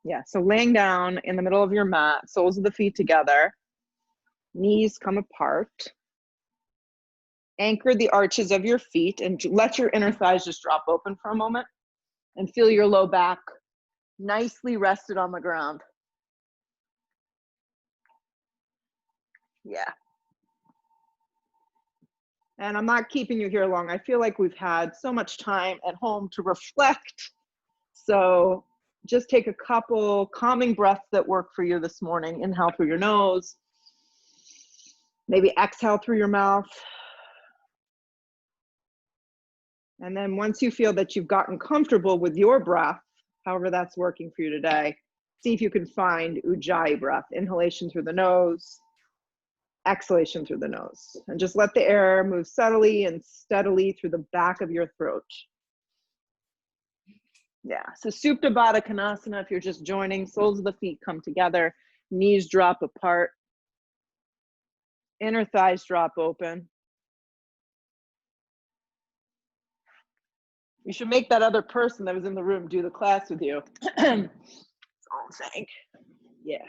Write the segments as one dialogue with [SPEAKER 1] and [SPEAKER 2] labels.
[SPEAKER 1] Yeah, so laying down in the middle of your mat, soles of the feet together, knees come apart. Anchor the arches of your feet and let your inner thighs just drop open for a moment and feel your low back nicely rested on the ground. Yeah. And I'm not keeping you here long. I feel like we've had so much time at home to reflect. So just take a couple calming breaths that work for you this morning. Inhale through your nose. Maybe exhale through your mouth. And then once you feel that you've gotten comfortable with your breath, however that's working for you today, see if you can find Ujjayi breath. Inhalation through the nose, exhalation through the nose. And just let the air move subtly and steadily through the back of your throat. Yeah, so Supta Baddha Konasana, if you're just joining, soles of the feet come together, knees drop apart, inner thighs drop open. You should make that other person that was in the room do the class with you. That's all I'm saying. Yeah.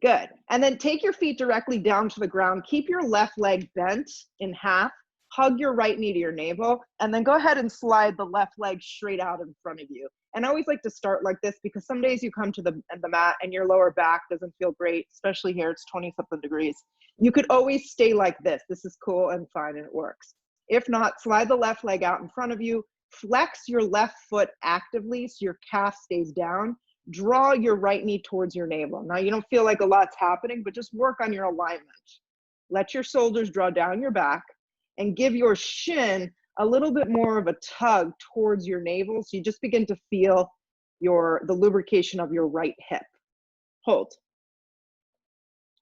[SPEAKER 1] Good. And then take your feet directly down to the ground. Keep your left leg bent in half. Hug your right knee to your navel. And then go ahead and slide the left leg straight out in front of you. And I always like to start like this because some days you come to the mat and your lower back doesn't feel great, especially here, it's 20-something degrees. You could always stay like this. This is cool and fine and it works. If not, slide the left leg out in front of you. Flex your left foot actively so your calf stays down. Draw your right knee towards your navel. Now you don't feel like a lot's happening, but just work on your alignment. Let your shoulders draw down your back and give your shin a little bit more of a tug towards your navel. So you just begin to feel the lubrication of your right hip. Hold.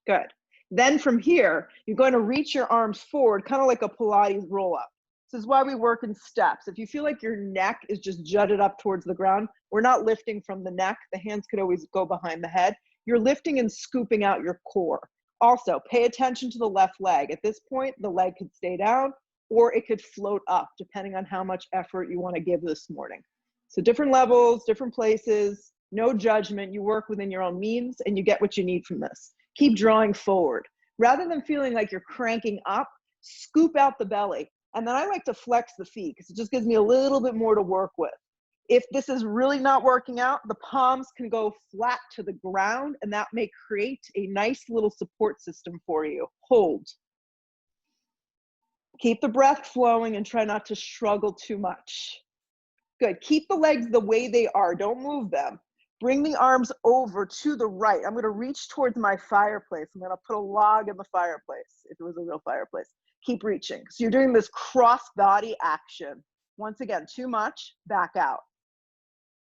[SPEAKER 1] Good. Then from here, you're going to reach your arms forward, kind of like a Pilates roll up. This is why we work in steps. If you feel like your neck is just jutted up towards the ground, we're not lifting from the neck. The hands could always go behind the head. You're lifting and scooping out your core. Also, pay attention to the left leg. At this point, the leg could stay down or it could float up, depending on how much effort you want to give this morning. So different levels, different places, no judgment. You work within your own means and you get what you need from this. Keep drawing forward. Rather than feeling like you're cranking up, scoop out the belly. And then I like to flex the feet because it just gives me a little bit more to work with. If this is really not working out, the palms can go flat to the ground and that may create a nice little support system for you. Hold. Keep the breath flowing and try not to struggle too much. Good. Keep the legs the way they are. Don't move them. Bring the arms over to the right. I'm going to reach towards my fireplace. I'm going to put a log in the fireplace if it was a real fireplace. Keep reaching. So you're doing this cross body action. Once again, too much, back out.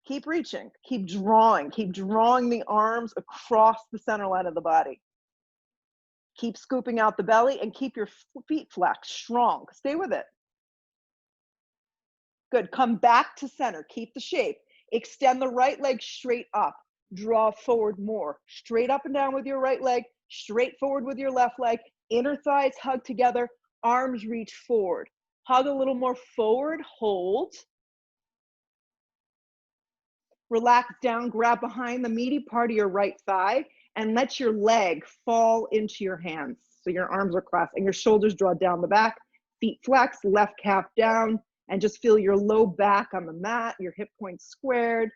[SPEAKER 1] Keep reaching, keep drawing the arms across the center line of the body. Keep scooping out the belly and keep your feet flexed, strong. Stay with it. Good, come back to center, keep the shape. Extend the right leg straight up. Draw forward more. Straight up and down with your right leg, straight forward with your left leg. Inner thighs hug together. Arms reach forward. Hug a little more forward, hold. Relax down, grab behind the meaty part of your right thigh and let your leg fall into your hands. So your arms are crossed and your shoulders draw down the back, feet flex, left calf down, and just feel your low back on the mat, your hip points squared,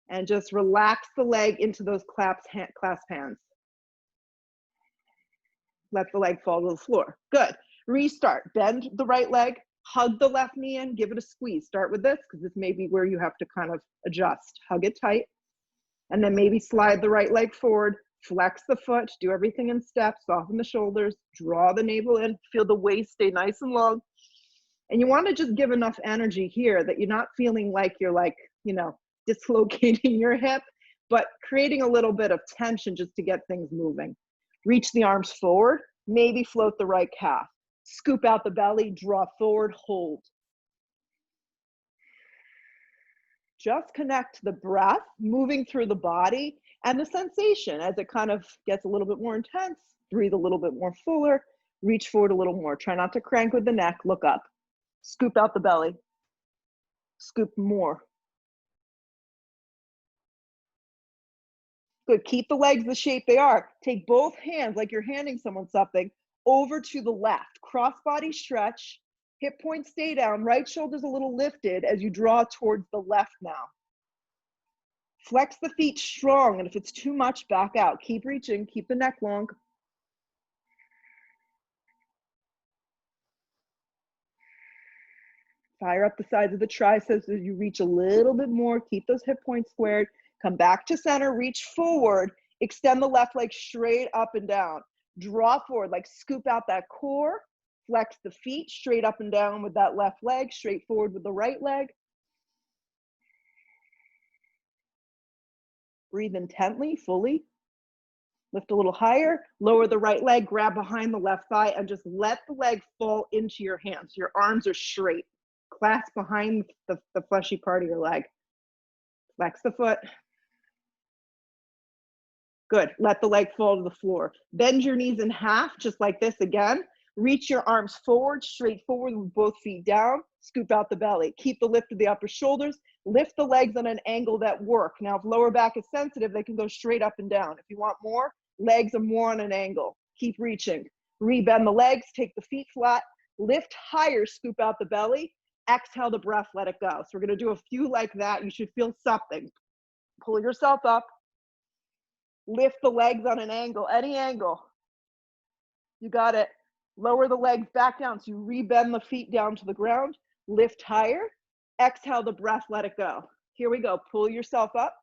[SPEAKER 1] and just relax the leg into those clasp hands. Let the leg fall to the floor. Good. Restart. Bend the right leg, hug the left knee in, give it a squeeze. Start with this because this may be where you have to kind of adjust. Hug it tight. And then maybe slide the right leg forward, flex the foot, do everything in steps, soften the shoulders, draw the navel in, feel the waist stay nice and long. And you want to just give enough energy here that you're not feeling like you're like, dislocating your hip, but creating a little bit of tension just to get things moving. Reach the arms forward, maybe float the right calf. Scoop out the belly, draw forward, hold. Just connect the breath, moving through the body, and the sensation as it kind of gets a little bit more intense. Breathe a little bit more fuller, reach forward a little more. Try not to crank with the neck, look up. Scoop out the belly, scoop more. Good. Keep the legs the shape they are. Take both hands like you're handing someone something over to the left. Cross body stretch. Hip points stay down. Right shoulder's a little lifted as you draw towards the left now. Flex the feet strong, and if it's too much, back out. Keep reaching. Keep the neck long. Fire up the sides of the triceps as you reach a little bit more. Keep those hip points squared. Come back to center. Reach forward. Extend the left leg straight up and down. Draw forward, like scoop out that core. Flex the feet straight up and down with that left leg. Straight forward with the right leg. Breathe intently, fully. Lift a little higher. Lower the right leg. Grab behind the left thigh and just let the leg fall into your hands. Your arms are straight. Clasp behind the fleshy part of your leg. Flex the foot. Good. Let the leg fall to the floor. Bend your knees in half, just like this again. Reach your arms forward, straight forward with both feet down. Scoop out the belly. Keep the lift of the upper shoulders. Lift the legs on an angle that work. Now, if lower back is sensitive, they can go straight up and down. If you want more, legs are more on an angle. Keep reaching. Rebend the legs. Take the feet flat. Lift higher. Scoop out the belly. Exhale the breath. Let it go. So we're going to do a few like that. You should feel something. Pull yourself up. Lift the legs on an angle, any angle. You got it. Lower the legs back down. So you rebend the feet down to the ground. Lift higher. Exhale the breath, let it go. Here we go. Pull yourself up.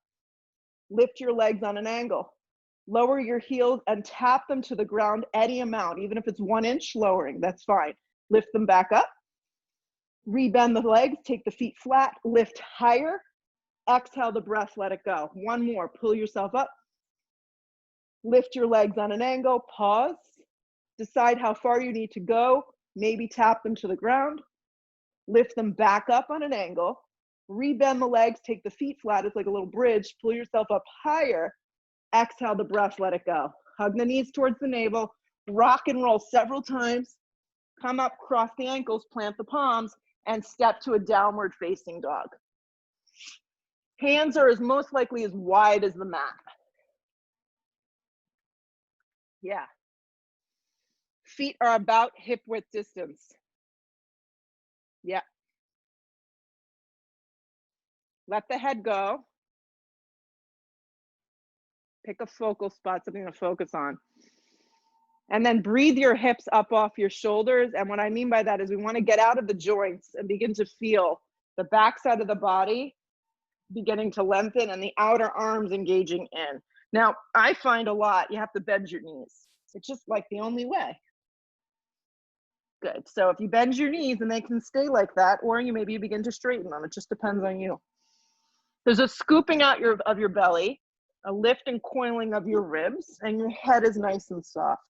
[SPEAKER 1] Lift your legs on an angle. Lower your heels and tap them to the ground any amount, even if it's 1 inch lowering, that's fine. Lift them back up. Rebend the legs, take the feet flat, lift higher. Exhale the breath, let it go. One more. Pull yourself up. Lift your legs on an angle, pause, decide how far you need to go, maybe tap them to the ground, lift them back up on an angle, rebend the legs, take the feet flat, it's like a little bridge, pull yourself up higher, exhale the breath, let it go. Hug the knees towards the navel, rock and roll several times, come up, cross the ankles, plant the palms, and step to a downward facing dog. Hands are most likely as wide as the mat. Yeah. Feet are about hip width distance. Yeah. Let the head go. Pick a focal spot, something to focus on. And then breathe your hips up off your shoulders. And what I mean by that is we want to get out of the joints and begin to feel the backside of the body beginning to lengthen and the outer arms engaging in. Now, I find a lot, you have to bend your knees. It's just like the only way. Good. So if you bend your knees and they can stay like that, or you maybe begin to straighten them. It just depends on you. There's a scooping out of your belly, a lift and coiling of your ribs, and your head is nice and soft.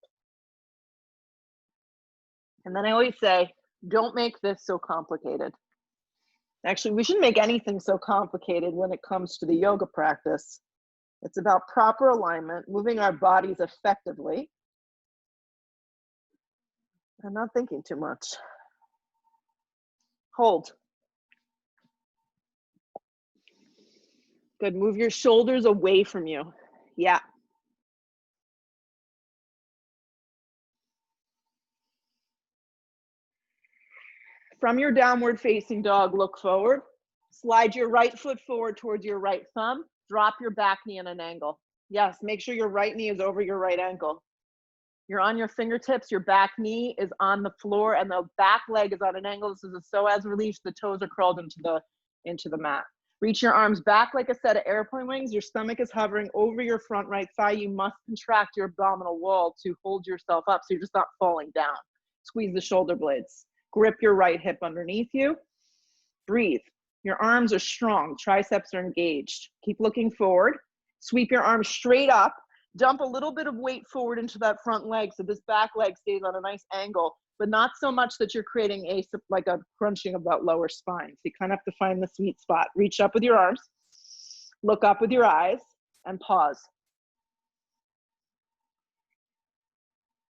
[SPEAKER 1] And then I always say, don't make this so complicated. Actually, we shouldn't make anything so complicated when it comes to the yoga practice. It's about proper alignment, moving our bodies effectively, and not thinking too much. Hold. Good. Move your shoulders away from you. Yeah. From your downward facing dog, look forward. Slide your right foot forward towards your right thumb. Drop your back knee in an angle. Yes, make sure your right knee is over your right ankle. You're on your fingertips, your back knee is on the floor, and the back leg is on an angle. This is a psoas release. The toes are curled into the mat. Reach your arms back like a set of airplane wings. Your stomach is hovering over your front right thigh. You must contract your abdominal wall to hold yourself up so you're just not falling down. Squeeze the shoulder blades. Grip your right hip underneath you. Breathe. Your arms are strong. Triceps are engaged. Keep looking forward. Sweep your arms straight up. Dump a little bit of weight forward into that front leg so this back leg stays on a nice angle, but not so much that you're creating like a crunching of that lower spine. So you kind of have to find the sweet spot. Reach up with your arms, look up with your eyes, and pause.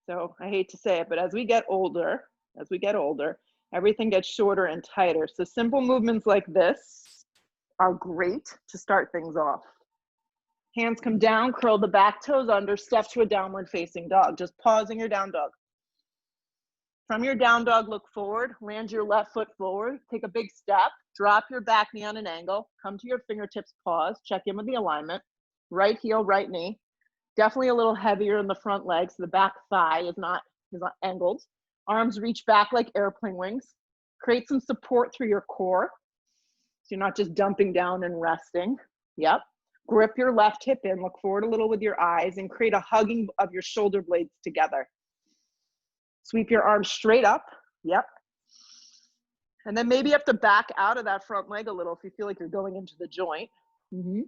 [SPEAKER 1] So I hate to say it, but as we get older, everything gets shorter and tighter. So simple movements like this are great to start things off. Hands come down, curl the back toes under, step to a downward facing dog. Just pausing your down dog. From your down dog, look forward, land your left foot forward, take a big step, drop your back knee on an angle, come to your fingertips, pause, check in with the alignment, right heel, right knee. Definitely a little heavier in the front leg, so the back thigh is not angled. Arms reach back like airplane wings. Create some support through your core, so you're not just dumping down and resting. Yep. Grip your left hip in, look forward a little with your eyes, and create a hugging of your shoulder blades together. Sweep your arms straight up. Yep. And then maybe you have to back out of that front leg a little if you feel like you're going into the joint. Mm-hmm.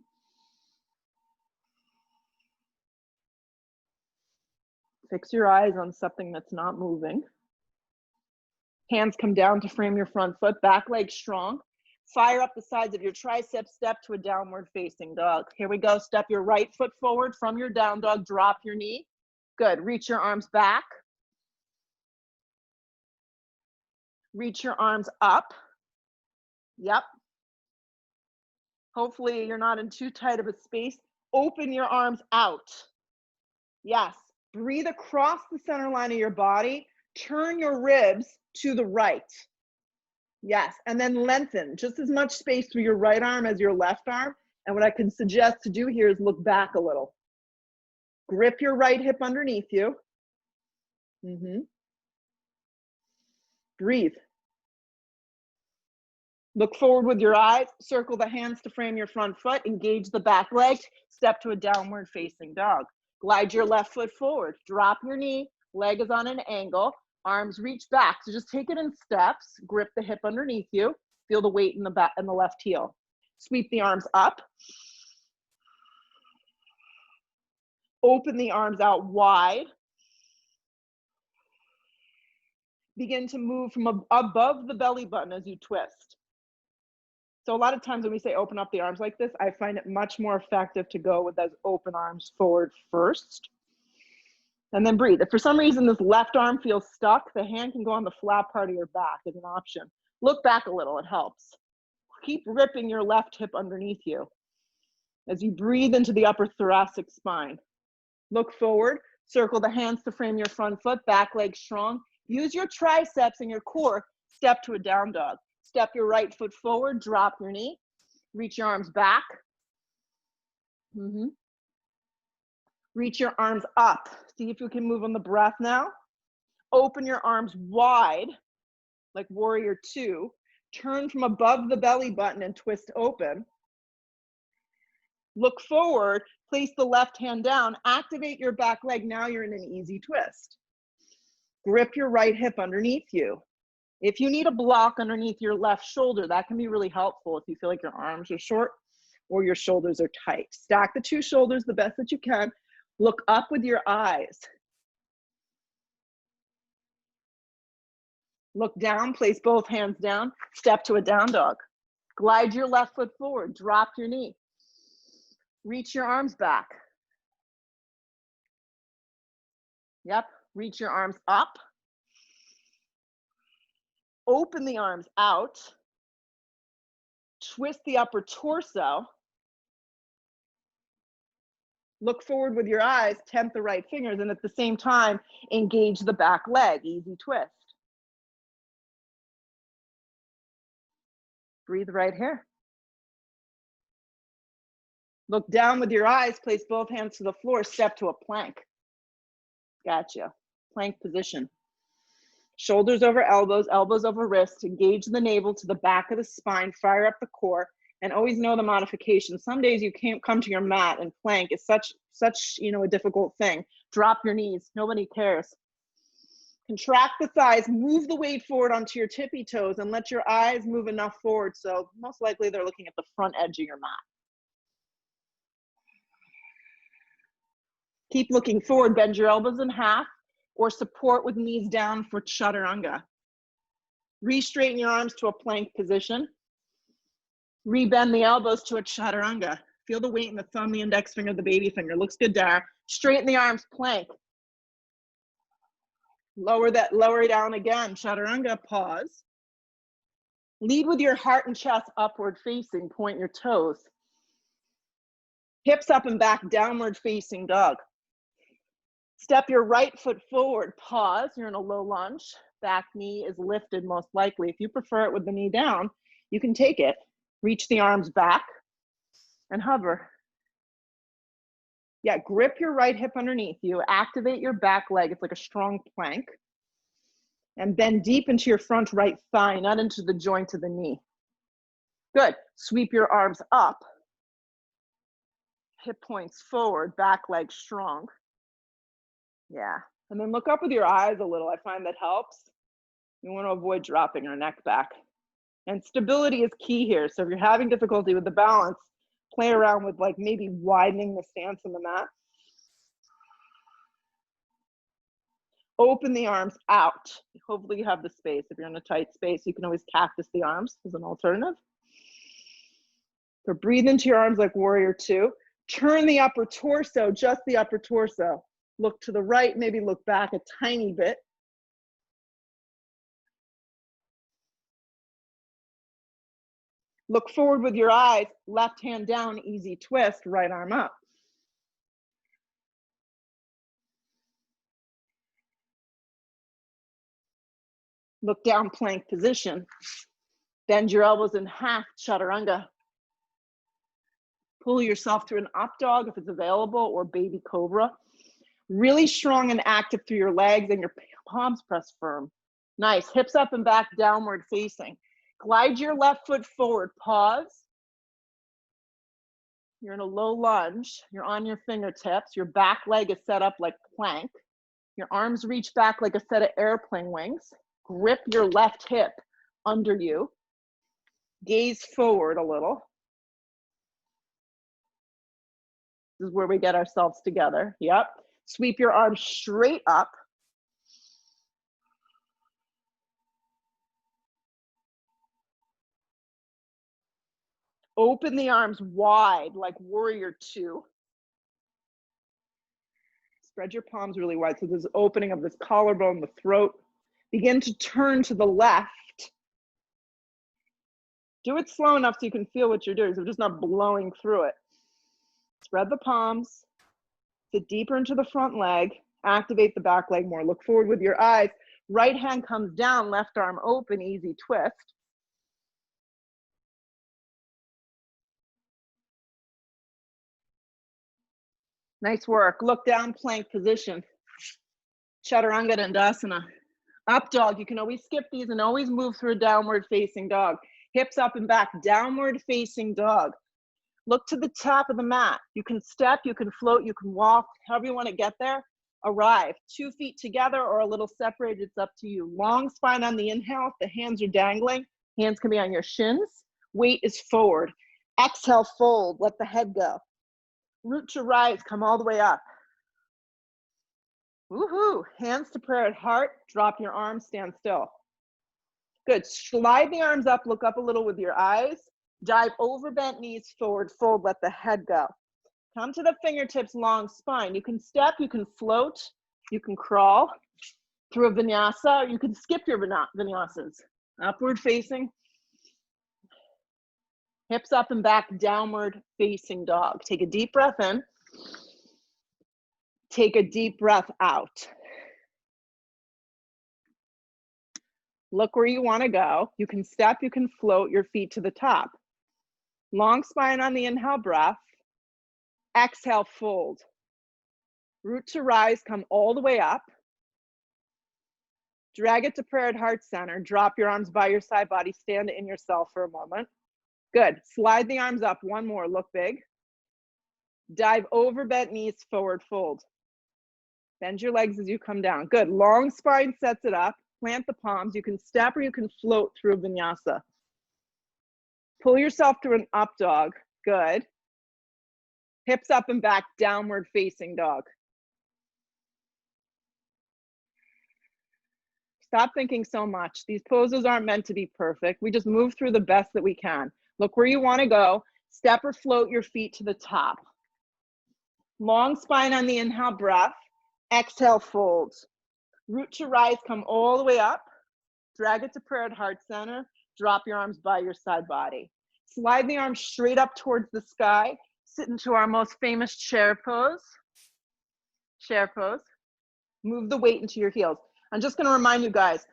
[SPEAKER 1] Fix your eyes on something that's not moving. Hands come down to frame your front foot, back leg strong. Fire up the sides of your triceps, step to a downward facing dog. Here we go, step your right foot forward from your down dog, drop your knee. Good, reach your arms back. Reach your arms up. Yep. Hopefully you're not in too tight of a space. Open your arms out. Yes, breathe across the center line of your body. Turn your ribs to the right. Yes, and then lengthen just as much space through your right arm as your left arm. And what I can suggest to do here is look back a little. Grip your right hip underneath you. Breathe. Look forward with your eyes. Circle the hands to frame your front foot. Engage the back leg. Step to a downward facing dog. Glide your left foot forward. Drop your knee. Leg is on an angle. Arms reach back. So just take it in steps. Grip the hip underneath you. Feel the weight in the back and the left heel. Sweep the arms up. Open the arms out wide. Begin to move from above the belly button as you twist. So a lot of times when we say open up the arms like this, I find it much more effective to go with those open arms forward first. And then breathe. If for some reason this left arm feels stuck, the hand can go on the flat part of your back as an option. Look back a little, it helps. Keep ripping your left hip underneath you as you breathe into the upper thoracic spine. Look forward, circle the hands to frame your front foot, back leg strong. Use your triceps and your core, step to a down dog. Step your right foot forward, drop your knee, reach your arms back. Reach your arms up. See if you can move on the breath now. Open your arms wide, like warrior two. Turn from above the belly button and twist open. Look forward, place the left hand down, activate your back leg. Now you're in an easy twist. Grip your right hip underneath you. If you need a block underneath your left shoulder, that can be really helpful if you feel like your arms are short or your shoulders are tight. Stack the two shoulders the best that you can. Look up with your eyes. Look down, place both hands down, step to a down dog. Glide your left foot forward, drop your knee. Reach your arms back. Yep, reach your arms up. Open the arms out. Twist the upper torso. Look forward with your eyes, tempt the right fingers, and at the same time, engage the back leg, easy twist. Breathe right here. Look down with your eyes, place both hands to the floor, step to a plank. Gotcha. Plank position. Shoulders over elbows, elbows over wrists, engage the navel to the back of the spine, fire up the core, and always know the modification. Some days you can't come to your mat, and plank is such a difficult thing. Drop your knees, nobody cares. Contract the thighs, move the weight forward onto your tippy toes, and let your eyes move enough forward so most likely they're looking at the front edge of your mat. Keep looking forward, bend your elbows in half, or support with knees down for chaturanga. Re-straighten your arms to a plank position. Re-bend the elbows to a chaturanga. Feel the weight in the thumb, the index finger, the baby finger. Looks good, Dara. Straighten the arms, plank. Lower down again, chaturanga, pause. Lead with your heart and chest upward facing, point your toes. Hips up and back, downward facing dog. Step your right foot forward, pause, you're in a low lunge. Back knee is lifted most likely. If you prefer it with the knee down, you can take it. Reach the arms back and hover. Yeah, grip your right hip underneath you, activate your back leg, it's like a strong plank. And bend deep into your front right thigh, not into the joint of the knee. Good, sweep your arms up. Hip points forward, back leg strong. Yeah, and then look up with your eyes a little, I find that helps. You want to avoid dropping your neck back. And stability is key here, so if you're having difficulty with the balance, play around with like maybe widening the stance on the mat. Open the arms out. Hopefully you have the space. If you're in a tight space, you can always cactus the arms as an alternative. So breathe into your arms like warrior two. Turn the upper torso, just the upper torso. Look to the right, maybe look back a tiny bit. Look forward with your eyes, left hand down, easy twist, right arm up. Look down, plank position. Bend your elbows in half, chaturanga. Pull yourself through an up dog if it's available, or baby cobra. Really strong and active through your legs, and your palms press firm. Nice, hips up and back, downward facing. Glide your left foot forward, pause. You're in a low lunge, you're on your fingertips, your back leg is set up like plank. Your arms reach back like a set of airplane wings. Grip your left hip under you. Gaze forward a little. This is where we get ourselves together. Yep. Sweep your arms straight up. Open the arms wide like warrior two. Spread your palms really wide. So there's opening of this collarbone, the throat. Begin to turn to the left. Do it slow enough so you can feel what you're doing, so just not blowing through it. Spread the palms. Sit deeper into the front leg. Activate the back leg more. Look forward with your eyes. Right hand comes down, left arm open, easy twist. Nice work. Look down, plank position. Chaturanga Dandasana. Up dog, you can always skip these and always move through a downward facing dog. Hips up and back, downward facing dog. Look to the top of the mat. You can step, you can float, you can walk, however you want to get there. Arrive. 2 feet together or a little separated, it's up to you. Long spine on the inhale, if the hands are dangling. Hands can be on your shins. Weight is forward. Exhale, fold, let the head go. Root to rise, come all the way up. Woohoo, hands to prayer at heart, drop your arms, stand still. Good, slide the arms up, look up a little with your eyes. Dive over bent knees, forward fold, let the head go. Come to the fingertips, long spine. You can step, you can float, you can crawl through a vinyasa, or you can skip your vinyasas. Upward facing. Hips up and back, downward facing dog. Take a deep breath in. Take a deep breath out. Look where you want to go. You can step, you can float your feet to the top. Long spine on the inhale breath. Exhale, fold. Root to rise, come all the way up. Drag it to prayer at heart center. Drop your arms by your side body. Stand in yourself for a moment. Good. Slide the arms up. One more. Look big. Dive over bent knees, forward fold. Bend your legs as you come down. Good. Long spine sets it up. Plant the palms. You can step or you can float through a vinyasa. Pull yourself through an up dog. Good. Hips up and back, downward facing dog. Stop thinking so much. These poses aren't meant to be perfect. We just move through the best that we can. Look where you want to go. Step or float your feet to the top. Long spine on the inhale breath. Exhale, fold. Root to rise, come all the way up. Drag it to prayer at heart center. Drop your arms by your side body. Slide the arms straight up towards the sky. Sit into our most famous chair pose. Chair pose. Move the weight into your heels. I'm just going to remind you guys,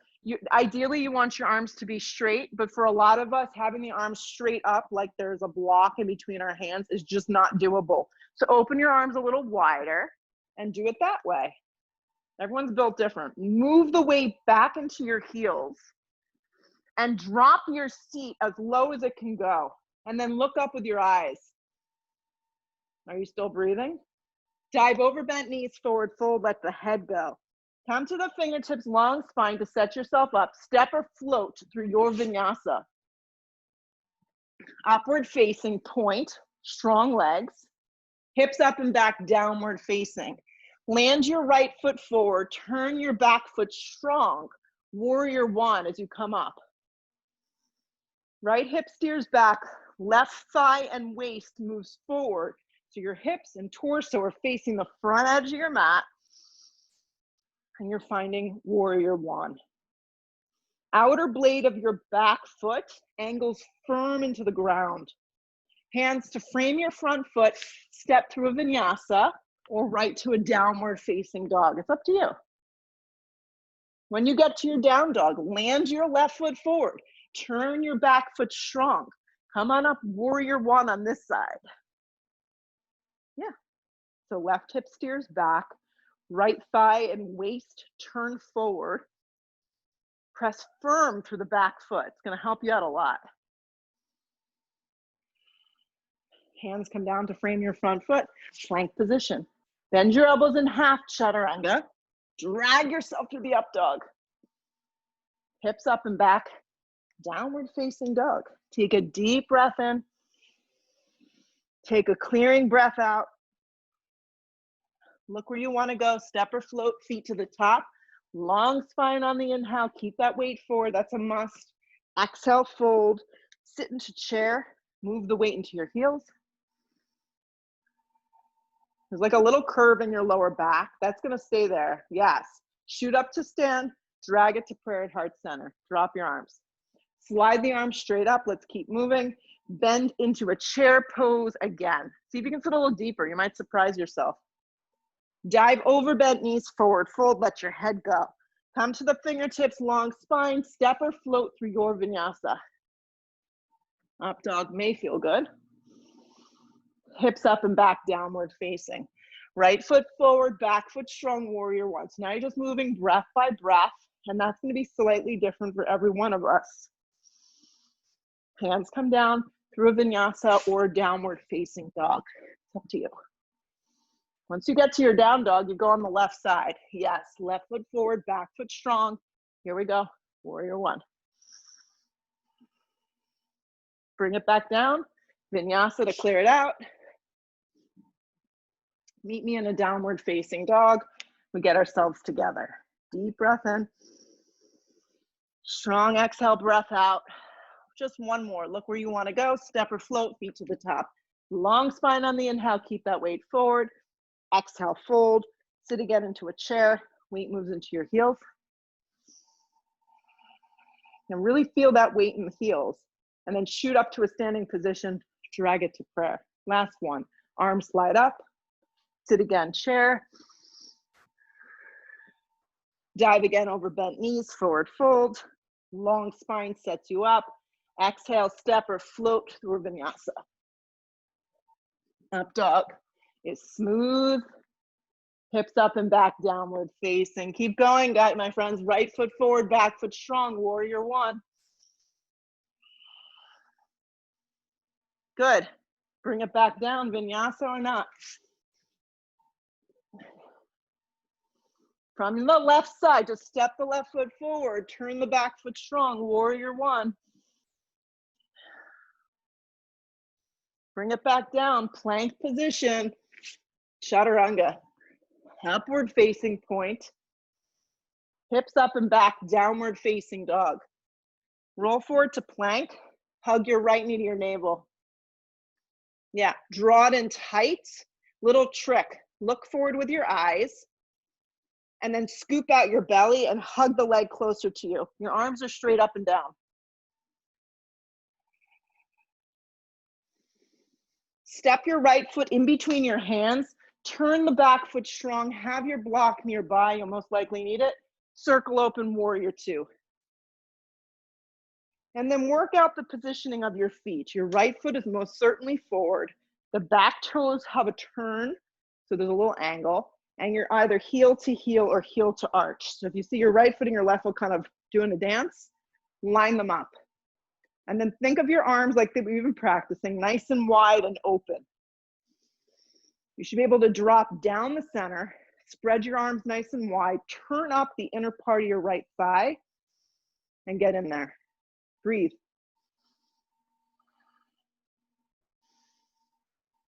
[SPEAKER 1] ideally you want your arms to be straight, but for a lot of us, having the arms straight up like there's a block in between our hands is just not doable. So open your arms a little wider and do it that way. Everyone's built different. Move the weight back into your heels and drop your seat as low as it can go. And then look up with your eyes. Are you still breathing? Dive over bent knees, forward fold, let the head go. Come to the fingertips, long spine to set yourself up. Step or float through your vinyasa. Upward facing point, strong legs. Hips up and back, downward facing. Land your right foot forward, turn your back foot strong. Warrior one as you come up. Right hip steers back, left thigh and waist moves forward. So your hips and torso are facing the front edge of your mat. And you're finding warrior one. Outer blade of your back foot angles firm into the ground. Hands to frame your front foot, step through a vinyasa or right to a downward facing dog. It's up to you. When you get to your down dog, land your left foot forward. Turn your back foot strong. Come on up, warrior one on this side. Yeah. So left hip steers back, right thigh and waist turn forward. Press firm through the back foot. It's going to help you out a lot. Hands come down to frame your front foot, plank position. Bend your elbows in half, chaturanga. Drag yourself through the up dog. Hips up and back, downward facing dog. Take a deep breath in. Take a clearing breath out. Look where you want to go. Step or float, feet to the top. Long spine on the inhale. Keep that weight forward. That's a must. Exhale, fold. Sit into chair. Move the weight into your heels. There's like a little curve in your lower back. That's going to stay there. Yes. Shoot up to stand. Drag it to prayer at heart center. Drop your arms. Slide the arms straight up. Let's keep moving. Bend into a chair pose again. See if you can sit a little deeper. You might surprise yourself. Dive over bent knees, forward fold, let your head go. Come to the fingertips, long spine, step or float through your vinyasa. Up dog may feel good. Hips up and back, downward facing. Right foot forward, back foot strong, warrior one. So now you're just moving breath by breath, and that's going to be slightly different for every one of us. Hands come down through a vinyasa or downward facing dog. It's up to you. Once you get to your down dog, you go on the left side. Yes, left foot forward, back foot strong. Here we go, warrior one. Bring it back down, vinyasa to clear it out. Meet me in a downward facing dog. We get ourselves together. Deep breath in. Strong exhale, breath out. Just one more. Look where you want to go. Step or float, feet to the top. Long spine on the inhale. Keep that weight forward. Exhale, fold. Sit again into a chair. Weight moves into your heels. And really feel that weight in the heels. And then shoot up to a standing position. Drag it to prayer. Last one. Arms slide up. Sit again, chair. Dive again over bent knees, forward fold. Long spine sets you up. Exhale, step or float through vinyasa. Up dog is smooth. Hips up and back, downward facing. Keep going, guys, my friends. Right foot forward, back foot strong, warrior one. Good. Bring it back down, vinyasa or not. From the left side, just step the left foot forward, turn the back foot strong, warrior one. Bring it back down, plank position, chaturanga. Upward facing point. Hips up and back, downward facing dog. Roll forward to plank, hug your right knee to your navel. Yeah, draw it in tight. Little trick, look forward with your eyes. And then scoop out your belly and hug the leg closer to you. Your arms are straight up and down. Step your right foot in between your hands. Turn the back foot strong. Have your block nearby. You'll most likely need it. Circle open, warrior two. And then work out the positioning of your feet. Your right foot is most certainly forward. The back toes have a turn, so there's a little angle. And you're either heel to heel or heel to arch. So if you see your right foot and your left foot kind of doing a dance, line them up. And then think of your arms like that we've been practicing, nice and wide and open. You should be able to drop down the center, spread your arms nice and wide, turn up the inner part of your right thigh, and get in there. Breathe.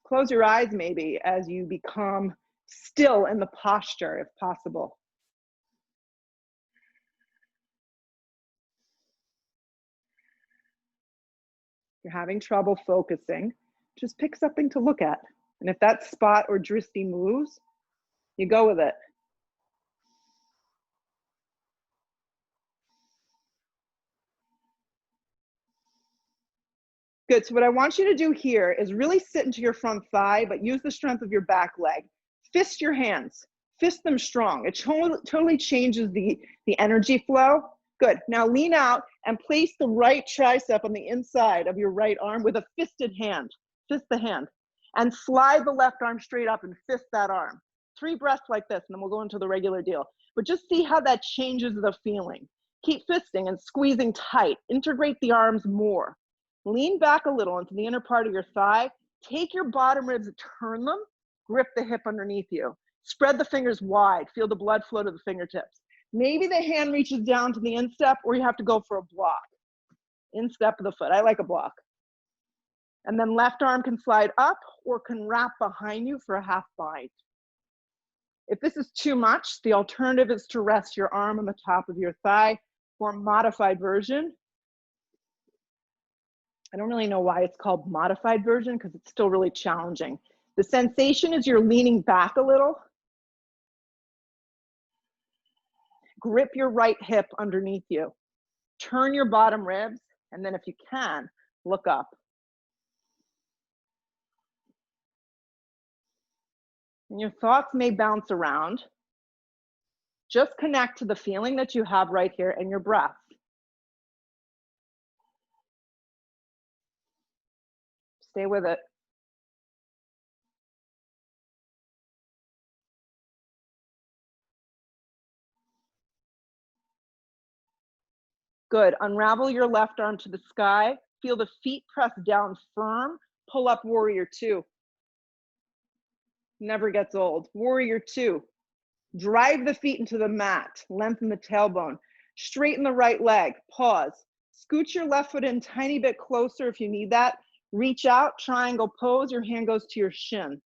[SPEAKER 1] Close your eyes maybe as you become still in the posture if possible. If you're having trouble focusing, just pick something to look at. And if that spot or drishti moves, you go with it. Good, so what I want you to do here is really sit into your front thigh, but use the strength of your back leg. Fist your hands, fist them strong. It totally changes the energy flow. Good, now lean out and place the right tricep on the inside of your right arm with a fisted hand. Fist the hand. And slide the left arm straight up and fist that arm. 3 breaths like this, and then we'll go into the regular deal. But just see how that changes the feeling. Keep fisting and squeezing tight. Integrate the arms more. Lean back a little into the inner part of your thigh. Take your bottom ribs, turn them, grip the hip underneath you. Spread the fingers wide. Feel the blood flow to the fingertips. Maybe the hand reaches down to the instep, or you have to go for a block. Instep of the foot. I like a block. And then left arm can slide up or can wrap behind you for a half bind. If this is too much, the alternative is to rest your arm on the top of your thigh for a modified version. I don't really know why it's called modified version because it's still really challenging. The sensation is you're leaning back a little. Grip your right hip underneath you. Turn your bottom ribs, and then if you can, look up. And your thoughts may bounce around. Just connect to the feeling that you have right here and your breath. Stay with it. Good. Unravel your left arm to the sky. Feel the feet press down firm. Pull up warrior two. Never gets old. Warrior two. Drive the feet into the mat. Lengthen the tailbone. Straighten the right leg. Pause. Scoot your left foot in a tiny bit closer if you need that. Reach out, triangle pose. Your hand goes to your shin.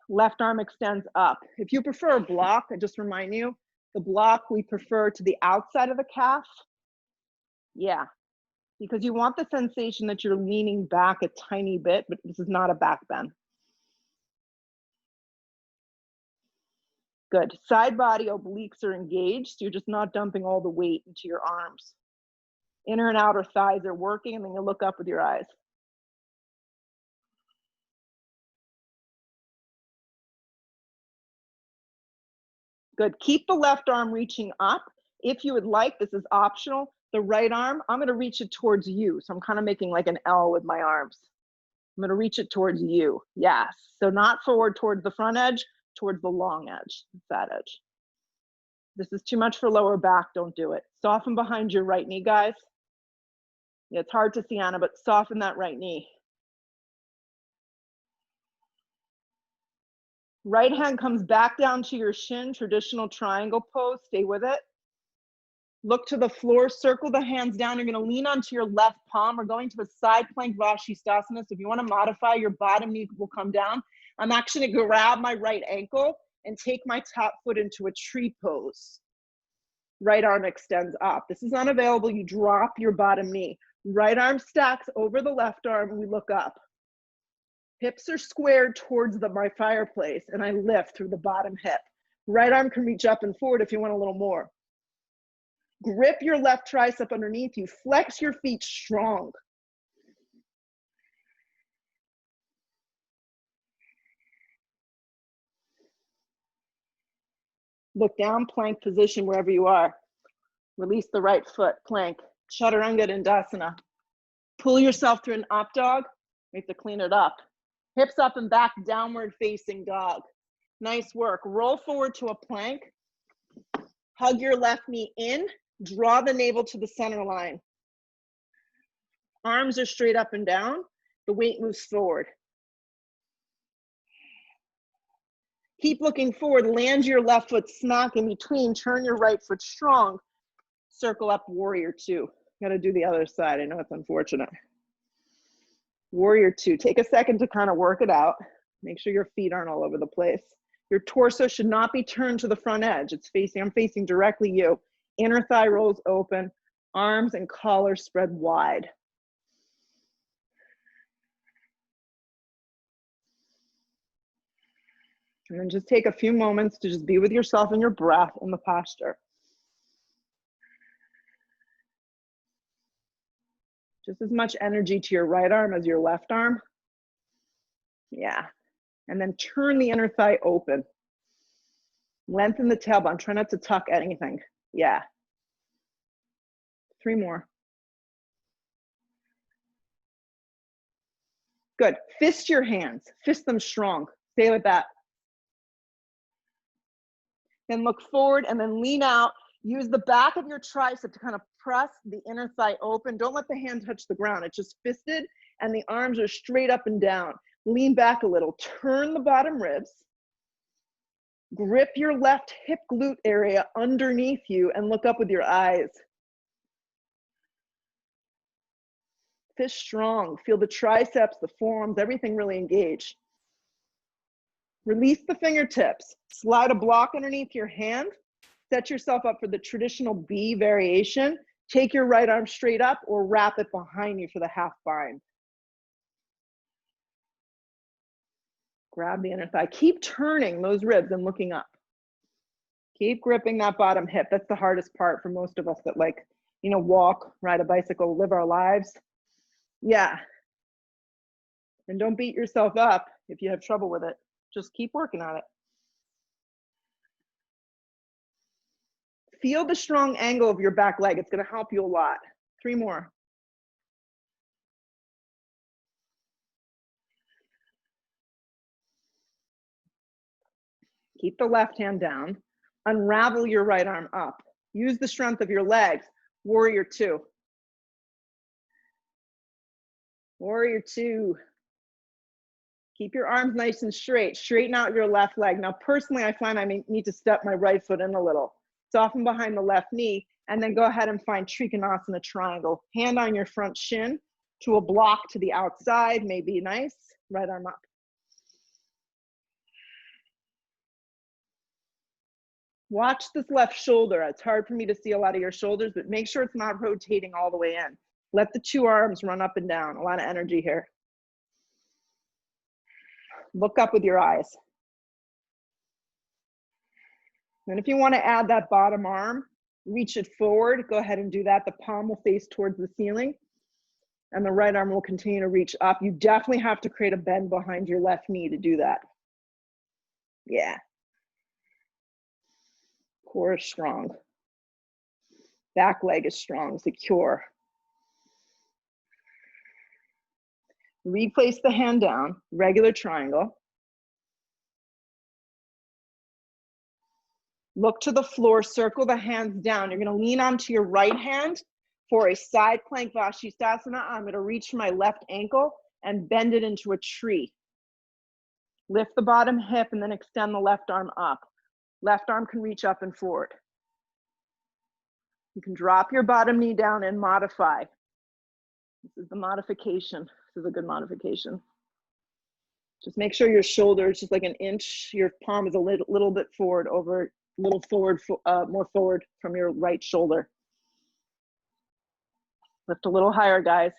[SPEAKER 1] Left arm extends up. If you prefer a block, I just remind you, the block we prefer to the outside of the calf. Yeah, because you want the sensation that you're leaning back a tiny bit, but this is not a back bend. Good. Side body obliques are engaged. So you're just not dumping all the weight into your arms. Inner and outer thighs are working, and then you look up with your eyes. Good. Keep the left arm reaching up. If you would like, this is optional. The right arm, I'm going to reach it towards you. So I'm kind of making like an L with my arms. I'm going to reach it towards you. Yes. So not forward towards the front edge, towards the long edge, that edge. This is too much for lower back. Don't do it. Soften behind your right knee, guys. Yeah, it's hard to see, Anna, but soften that right knee. Right hand comes back down to your shin, traditional triangle pose. Stay with it. Look to the floor, circle the hands down. You're gonna lean onto your left palm. We're going to a side plank Vashisthasana. So if you wanna modify, your bottom knee will come down. I'm actually gonna grab my right ankle and take my top foot into a tree pose. Right arm extends up. This is unavailable. You drop your bottom knee. Right arm stacks over the left arm, and we look up. Hips are squared towards my fireplace, and I lift through the bottom hip. Right arm can reach up and forward if you want a little more. Grip your left tricep underneath you. Flex your feet strong. Look down, plank position wherever you are. Release the right foot, plank. Chaturanga Dandasana. Pull yourself through an up dog. You have to clean it up. Hips up and back, downward facing dog. Nice work. Roll forward to a plank. Hug your left knee in. Draw the navel to the center line. Arms are straight up and down. The weight moves forward. Keep looking forward. Land your left foot smack in between. Turn your right foot strong. Circle up, warrior two. Got to do the other side. I know it's unfortunate. Warrior two. Take a second to kind of work it out. Make sure your feet aren't all over the place. Your torso should not be turned to the front edge. It's facing, I'm facing directly you. Inner thigh rolls open. Arms and collar spread wide. And then just take a few moments to just be with yourself and your breath in the posture. Just as much energy to your right arm as your left arm. Yeah. And then turn the inner thigh open. Lengthen the tailbone. Try not to tuck anything. Yeah. 3 more. Good. Fist your hands. Fist them strong. Stay with that. Then look forward and then lean out. Use the back of your tricep to kind of press the inner thigh open. Don't let the hand touch the ground. It's just fisted and the arms are straight up and down. Lean back a little. Turn the bottom ribs. Grip your left hip glute area underneath you and look up with your eyes. Fist strong. Feel the triceps, the forearms, everything really engaged. Release the fingertips. Slide a block underneath your hand. Set yourself up for the traditional B variation. Take your right arm straight up or wrap it behind you for the half bind. Grab the inner thigh. Keep turning those ribs and looking up. Keep gripping that bottom hip. That's the hardest part for most of us that like, you know, walk, ride a bicycle, live our lives. Yeah. And don't beat yourself up if you have trouble with it. Just keep working on it. Feel the strong angle of your back leg. It's going to help you a lot. 3 more. Keep the left hand down. Unravel your right arm up. Use the strength of your legs. Warrior two. Warrior two. Keep your arms nice and straight. Straighten out your left leg. Now, personally, I find I need to step my right foot in a little. Soften behind the left knee, and then go ahead and find Trikonasana triangle. Hand on your front shin to a block to the outside, may be nice. Right arm up. Watch this left shoulder. It's hard for me to see a lot of your shoulders, but make sure it's not rotating all the way in. Let the 2 arms run up and down. A lot of energy here. Look up with your eyes. And if you want to add that bottom arm, reach it forward. Go ahead and do that. The palm will face towards the ceiling and the right arm will continue to reach up. You definitely have to create a bend behind your left knee to do that. Yeah. Core is strong. Back leg is strong, secure. Replace the hand down, regular triangle. Look to the floor, circle the hands down. You're gonna lean onto your right hand for a side plank Vashisthasana. I'm gonna reach for my left ankle and bend it into a tree. Lift the bottom hip and then extend the left arm up. Left arm can reach up and forward. You can drop your bottom knee down and modify. This is the modification. This is a good modification. Just make sure your shoulder is just like an inch. Your palm is a little bit forward, over, little forward, more forward from your right shoulder. Lift a little higher, guys.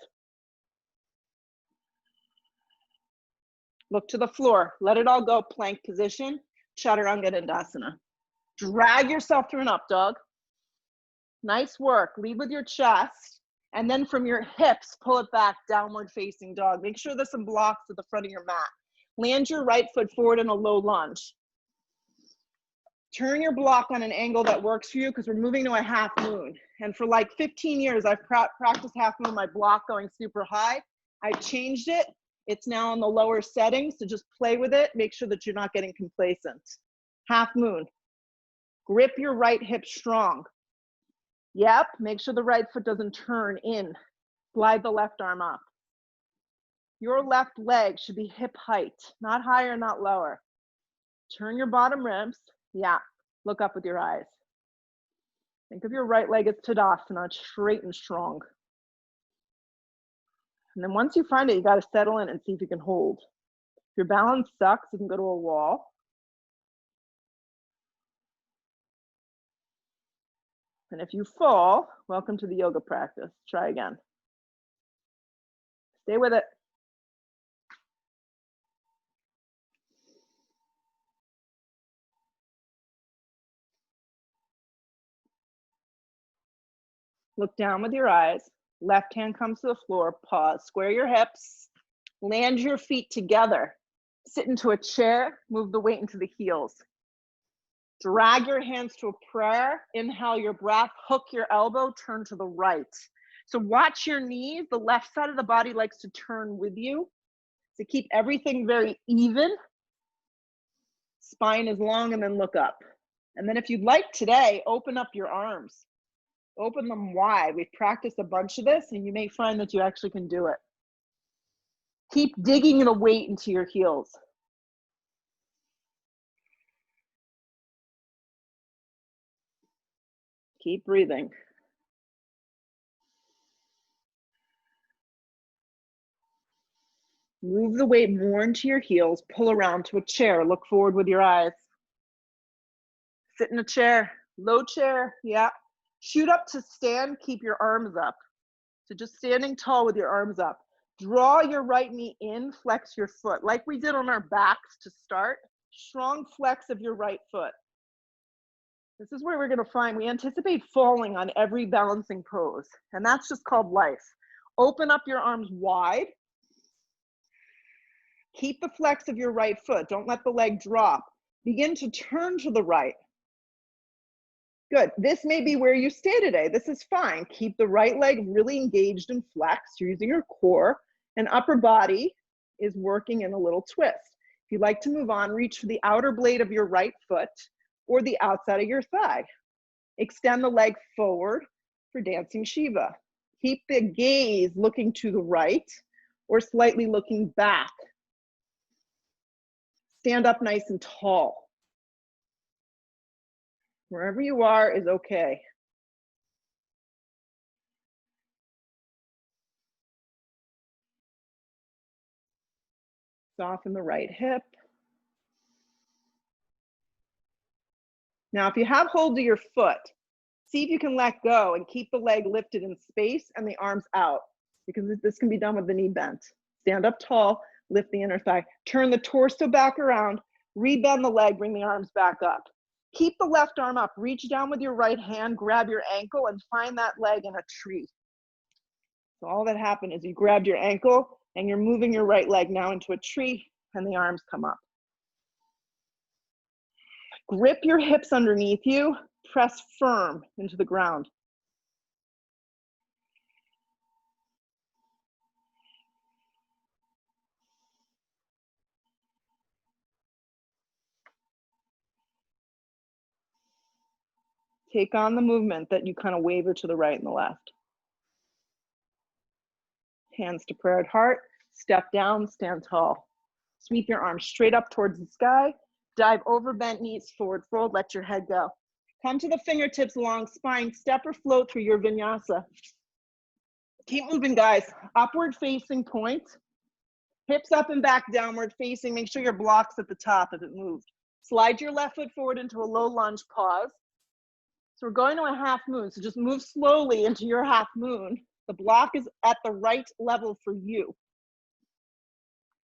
[SPEAKER 1] Look to the floor. Let it all go. Plank position. Chaturanga Dandasana. Drag yourself through an up dog. Nice work. Lead with your chest. And then from your hips, pull it back, downward facing dog. Make sure there's some blocks at the front of your mat. Land your right foot forward in a low lunge. Turn your block on an angle that works for you because we're moving to a half moon. And for like 15 years, I've practiced half moon, my block going super high. I changed it. It's now on the lower settings, so just play with it. Make sure that you're not getting complacent. Half moon. Grip your right hip strong. Yep, make sure the right foot doesn't turn in. Slide the left arm up. Your left leg should be hip height, not higher, not lower. Turn your bottom ribs. Yeah, look up with your eyes. Think of your right leg as Tadasana, straight and strong. And then once you find it, you got to settle in and see if you can hold. If your balance sucks, you can go to a wall. And if you fall, welcome to the yoga practice. Try again. Stay with it. Look down with your eyes. Left hand comes to the floor. Pause. Square your hips. Land your feet together. Sit into a chair. Move the weight into the heels. Drag your hands to a prayer. Inhale your breath. Hook your elbow. Turn to the right. So watch your knees. The left side of the body likes to turn with you. So keep everything very even. Spine is long and then look up. And then if you'd like today, open up your arms. Open them wide. We've practiced a bunch of this and you may find that you actually can do it. Keep digging the weight into your heels. Keep breathing. Move the weight more into your heels. Pull around to a chair. Look forward with your eyes. Sit in a chair. Low chair. Yeah. Shoot up to stand. Keep your arms up. So just standing tall with your arms up. Draw your right knee in. Flex your foot. Like we did on our backs to start. Strong flex of your right foot. This is where we're going to find we anticipate falling on every balancing pose. And that's just called life. Open up your arms wide. Keep the flex of your right foot. Don't let the leg drop. Begin to turn to the right. Good. This may be where you stay today. This is fine. Keep the right leg really engaged and flexed. You're using your core, and upper body is working in a little twist. If you'd like to move on, reach for the outer blade of your right foot or the outside of your thigh. Extend the leg forward for dancing Shiva. Keep the gaze looking to the right or slightly looking back. Stand up nice and tall. Wherever you are is okay. Soften the right hip. Now, if you have hold of your foot, see if you can let go and keep the leg lifted in space and the arms out, because this can be done with the knee bent. Stand up tall, lift the inner thigh. Turn the torso back around, rebend the leg, bring the arms back up. Keep the left arm up, reach down with your right hand, grab your ankle and find that leg in a tree. So all that happened is you grabbed your ankle and you're moving your right leg now into a tree and the arms come up. Grip your hips underneath you, press firm into the ground. Take on the movement that you kind of waver to the right and the left. Hands to prayer at heart, step down, stand tall. Sweep your arms straight up towards the sky, dive over bent knees, forward fold, let your head go. Come to the fingertips along spine, step or float through your vinyasa. Keep moving, guys. Upward facing point, hips up and back, downward facing. Make sure your block's at the top if it moved. Slide your left foot forward into a low lunge, pause. So we're going to a half moon, so just move slowly into your half moon. The block is at the right level for you.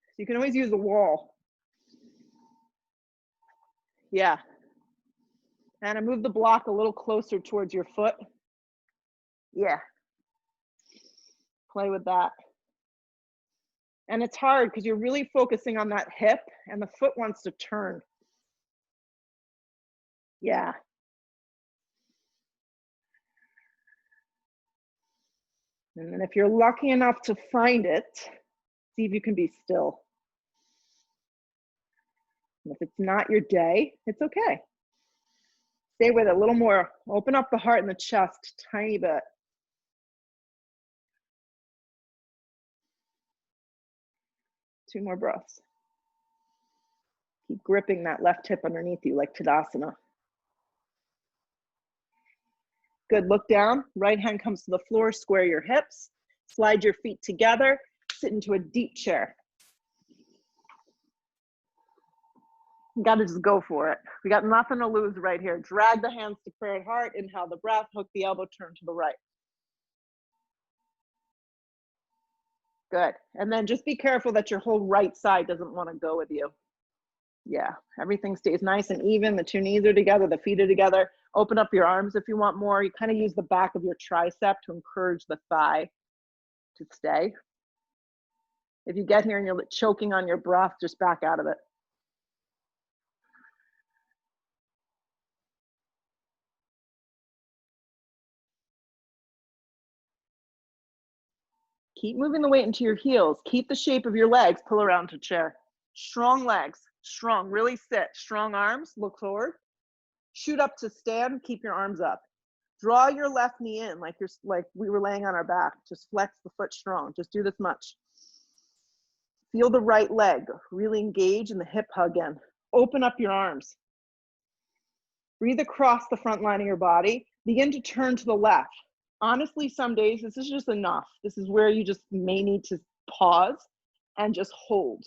[SPEAKER 1] So you can always use a wall. Yeah. And I move the block a little closer towards your foot. Yeah. Play with that. And it's hard because you're really focusing on that hip and the foot wants to turn. Yeah. And then if you're lucky enough to find it, see if you can be still. And if it's not your day, it's okay. Stay with it a little more. Open up the heart and the chest, tiny bit. Two more breaths. Keep gripping that left hip underneath you like Tadasana. Good, look down. Right hand comes to the floor, square your hips. Slide your feet together, sit into a deep chair. You gotta just go for it. We got nothing to lose right here. Drag the hands to prayer and heart, inhale the breath, hook the elbow, turn to the right. Good, and then just be careful that your whole right side doesn't wanna go with you. Yeah, everything stays nice and even. The two knees are together, the feet are together. Open up your arms if you want more. You kind of use the back of your tricep to encourage the thigh to stay. If you get here and you're choking on your breath, just back out of it. Keep moving the weight into your heels. Keep the shape of your legs. Pull around to chair. Strong legs, strong, really sit. Strong arms, look forward. Shoot up to stand, keep your arms up. Draw your left knee in like we were laying on our back. Just flex the foot strong. Just do this much. Feel the right leg. Really engage in the hip hug in. Open up your arms. Breathe across the front line of your body. Begin to turn to the left. Honestly, some days this is just enough. This is where you just may need to pause and just hold.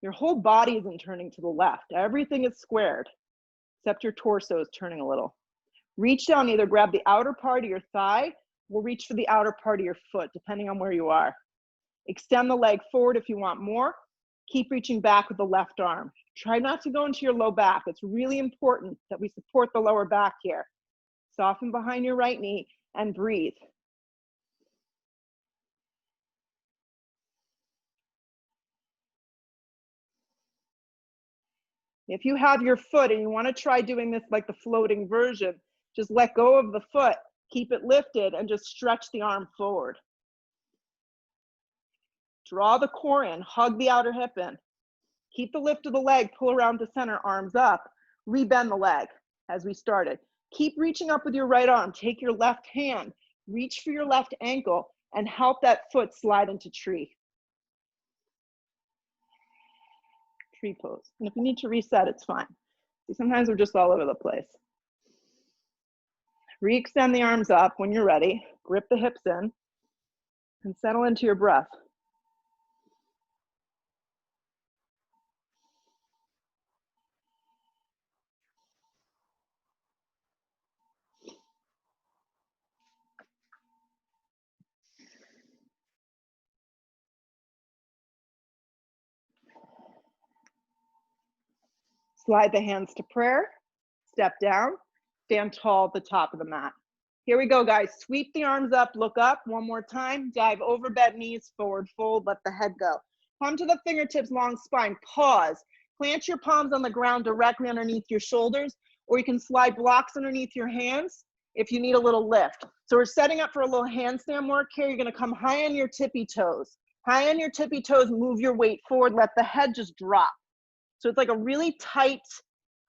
[SPEAKER 1] Your whole body isn't turning to the left. Everything is squared, except your torso is turning a little. Reach down, either grab the outer part of your thigh or reach for the outer part of your foot, depending on where you are. Extend the leg forward if you want more. Keep reaching back with the left arm. Try not to go into your low back. It's really important that we support the lower back here. Soften behind your right knee and breathe. If you have your foot and you want to try doing this like the floating version, just let go of the foot, keep it lifted, and just stretch the arm forward. Draw the core in, hug the outer hip in. Keep the lift of the leg, pull around to center, arms up, rebend the leg as we started. Keep reaching up with your right arm. Take your left hand, reach for your left ankle, and help that foot slide into tree. Tree pose. And if you need to reset, it's fine. Sometimes we're just all over the place. Re-extend the arms up when you're ready. Grip the hips in and settle into your breath. Slide the hands to prayer, step down, stand tall at the top of the mat. Here we go, guys. Sweep the arms up, look up one more time, dive over, bent knees, forward fold, let the head go. Come to the fingertips, long spine, pause. Plant your palms on the ground directly underneath your shoulders, or you can slide blocks underneath your hands if you need a little lift. So we're setting up for a little handstand work here. You're gonna come high on your tippy toes. High on your tippy toes, move your weight forward, let the head just drop. So it's like a really tight,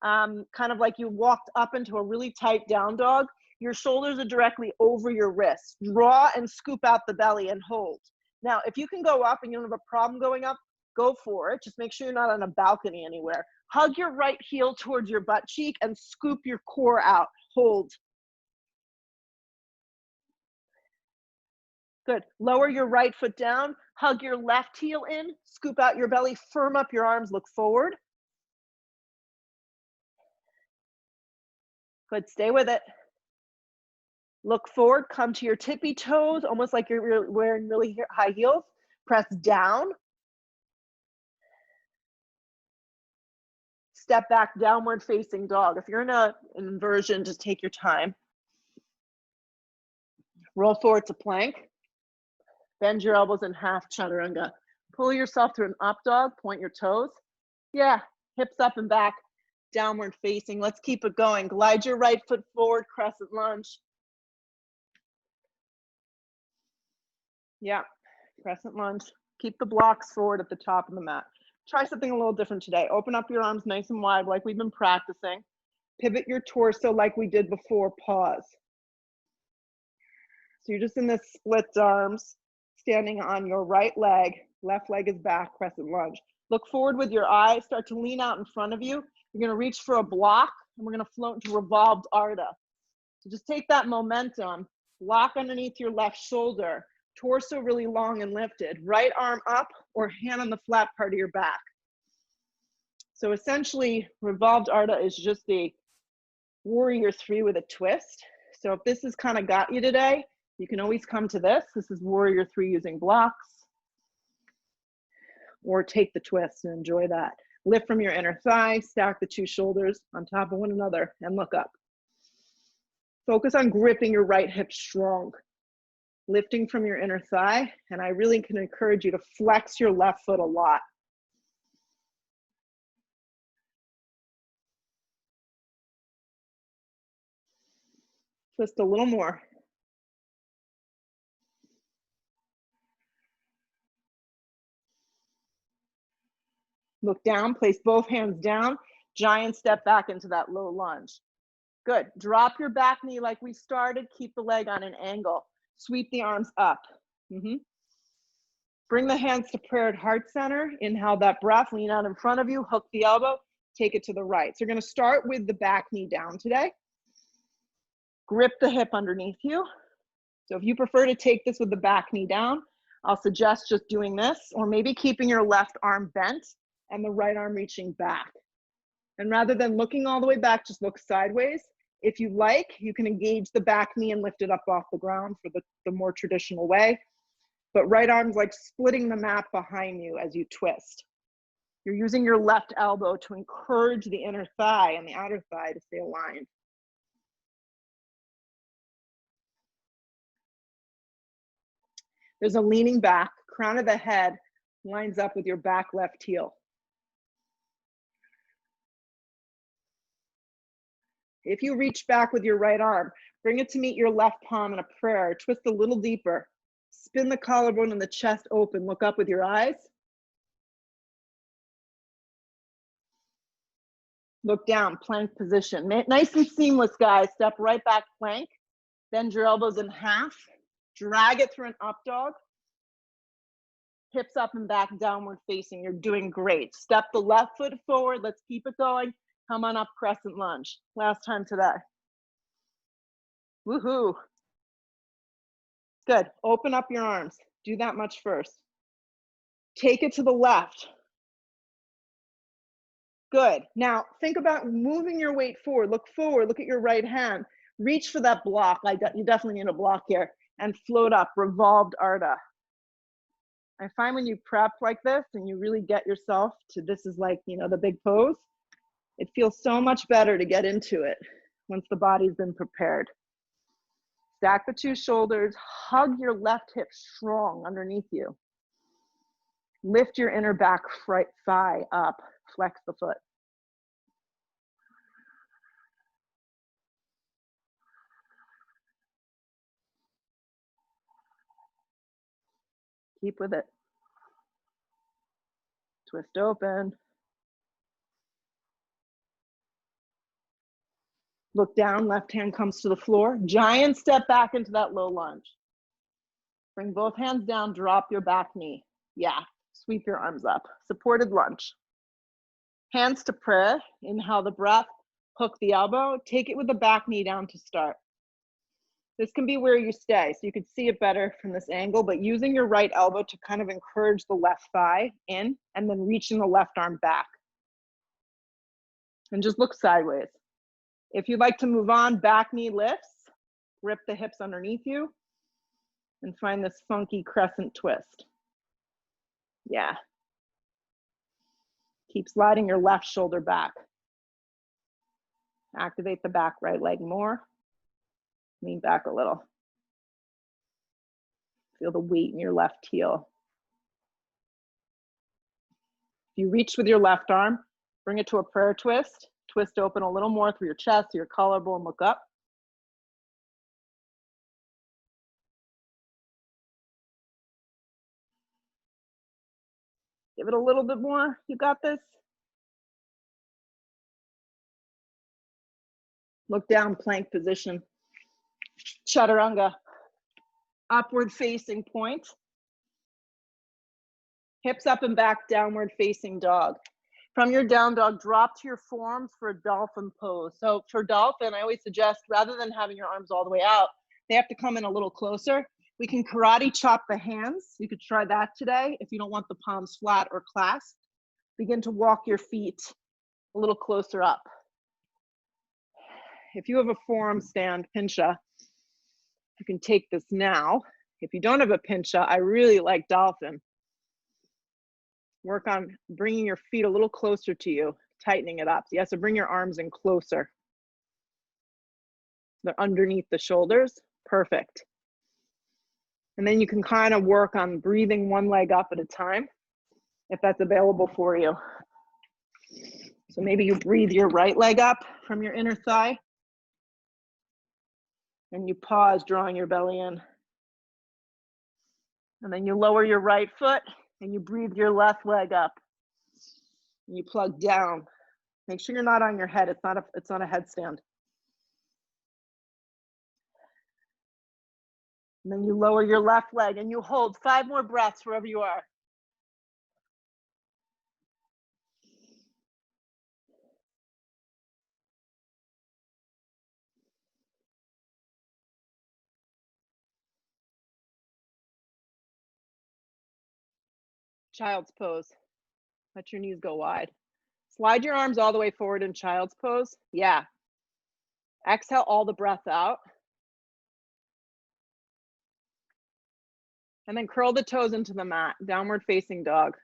[SPEAKER 1] kind of like you walked up into a really tight down dog. Your shoulders are directly over your wrists. Draw and scoop out the belly and hold. Now, if you can go up and you don't have a problem going up, go for it. Just make sure you're not on a balcony anywhere. Hug your right heel towards your butt cheek and scoop your core out. Hold. Good. Lower your right foot down. Hug your left heel in. Scoop out your belly. Firm up your arms. Look forward. Good. Stay with it. Look forward. Come to your tippy toes, almost like you're wearing really high heels. Press down. Step back, downward facing dog. If you're in an inversion, just take your time. Roll forward to plank. Bend your elbows in half, chaturanga. Pull yourself to an up dog, point your toes. Yeah, hips up and back. downward facing. Let's keep it going. Glide your right foot forward, crescent lunge. Yeah, crescent lunge. Keep the blocks forward at the top of the mat. Try something a little different today. Open up your arms nice and wide like we've been practicing. Pivot your torso like we did before, pause. So you're just in this split arms, standing on your right leg, left leg is back, crescent lunge. Look forward with your eyes, start to lean out in front of you. You're gonna reach for a block, and we're gonna float into revolved Ardha. So just take that momentum, block underneath your left shoulder, torso really long and lifted, right arm up or hand on the flat part of your back. So essentially, revolved Ardha is just a warrior 3 with a twist. So if this has kind of got you today, you can always come to this. This is warrior 3 using blocks, or take the twist and enjoy that. Lift from your inner thigh, stack the 2 shoulders on top of one another and look up. Focus on gripping your right hip strong, lifting from your inner thigh, and I really can encourage you to flex your left foot a lot. Twist a little more. Look down, place both hands down, giant step back into that low lunge. Good, drop your back knee like we started, keep the leg on an angle. Sweep the arms up. Bring the hands to prayer at heart center. Inhale that breath, lean out in front of you, hook the elbow, take it to the right. So you're gonna start with the back knee down today. Grip the hip underneath you. So if you prefer to take this with the back knee down, I'll suggest just doing this, or maybe keeping your left arm bent and the right arm reaching back. And rather than looking all the way back, just look sideways. If you like, you can engage the back knee and lift it up off the ground for the more traditional way. But right arm's like splitting the mat behind you as you twist. You're using your left elbow to encourage the inner thigh and the outer thigh to stay aligned. There's a leaning back, crown of the head lines up with your back left heel. If you reach back with your right arm, bring it to meet your left palm in a prayer. Twist a little deeper. Spin the collarbone and the chest open. Look up with your eyes. Look down, plank position. Nice and seamless, guys. Step right back, plank. Bend your elbows in half. Drag it through an up dog. Hips up and back, downward facing. You're doing great. Step the left foot forward. Let's keep it going. Come on up, crescent lunge. Last time today. Woohoo. Good. Open up your arms. Do that much first. Take it to the left. Good. Now think about moving your weight forward. Look forward. Look at your right hand. Reach for that block. You definitely need a block here. And float up. Revolved Ardha. I find when you prep like this and you really get yourself to this is like, you know, the big pose, it feels so much better to get into it once the body's been prepared. Stack the 2 shoulders, hug your left hip strong underneath you. Lift your inner back right thigh up, flex the foot. Keep with it. Twist open. Look down, left hand comes to the floor. Giant step back into that low lunge. Bring both hands down, drop your back knee. Yeah, sweep your arms up. Supported lunge. Hands to prayer. Inhale the breath, hook the elbow. Take it with the back knee down to start. This can be where you stay, so you can see it better from this angle, but using your right elbow to kind of encourage the left thigh in, and then reaching the left arm back. And just look sideways. If you'd like to move on, back knee lifts, grip the hips underneath you, and find this funky crescent twist. Yeah. Keep sliding your left shoulder back. Activate the back right leg more. Lean back a little. Feel the weight in your left heel. If you reach with your left arm, bring it to a prayer twist. Twist open a little more through your chest, your collarbone, look up. Give it a little bit more. You got this. Look down, plank position. Chaturanga. Upward facing point. Hips up and back, downward facing dog. From your down dog, drop to your forearms for a dolphin pose. So for dolphin, I always suggest, rather than having your arms all the way out, they have to come in a little closer. We can karate chop the hands. You could try that today if you don't want the palms flat or clasped. Begin to walk your feet a little closer up. If you have a forearm stand, pincha, you can take this now. If you don't have a pincha, I really like dolphin. Work on bringing your feet a little closer to you, tightening it up. So bring your arms in closer. They're underneath the shoulders. Perfect. And then you can kind of work on breathing one leg up at a time, if that's available for you. So maybe you breathe your right leg up from your inner thigh, and you pause, drawing your belly in. And then you lower your right foot, and you breathe your left leg up. And you plug down. Make sure you're not on your head. It's not a headstand. And then you lower your left leg and you hold 5 more breaths wherever you are. Child's pose. Let your knees go wide. Slide your arms all the way forward in child's pose. Yeah. Exhale all the breath out. And then curl the toes into the mat, downward facing dog.